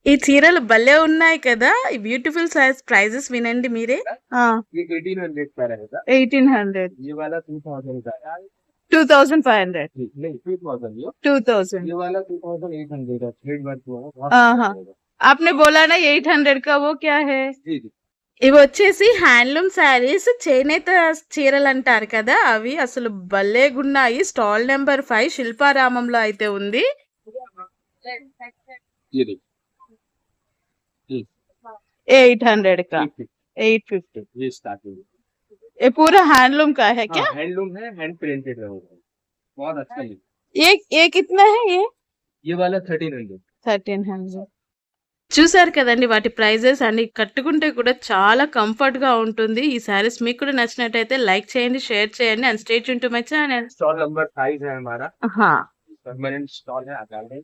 ఈ చీరలు భలే ఉన్నాయి కదా! ఈ బ్యూటిఫుల్ సైజ్ ప్రైజెస్ వినండి మీరే. ఆ! ये 1800 का रहेगा, 1800, ये वाला 2000 का है। 2500, नहीं 2000 ये 2000. ये वाला 2800 का थ्रेड वर्क हुआ है, बहुत हाँ, अच्छा हाँ. रहेगा। आपने बोला ना 800 का, वो क्या है? जी जी ఇవి వచ్చేసి హ్యాండ్లూమ్ శారీస్, చేనేత చీరలు అంటారు కదా, అవి అసలు భలేగున్నాయి. స్టాల్ నెంబర్ 5 శిల్పారామంలో అయితే ఉంది. ये देखिए जी 800 का, 850 850. ये स्टार्टिंग ये पूरा हैंडलूम का है क्या? हाँ हैंडलूम है, हैंड प्रिंटेड रहेगा, बहुत अच्छा है। ये कितना है ये? ये वाला 1300 1300. చూసారు కదండి వాటి ప్రైజెస్ అండి. కట్టుకుంటే కూడా చాలా కంఫర్ట్ గా ఉంటుంది. ఈ సారీస్ మీకు కూడా నచ్చినట్టయితే లైక్ చేయండి, షేర్ చేయండి and stay tune to my channel. Stall number 5 है हमारा, हाँ. परमानेंट स्टॉल है, आकार है।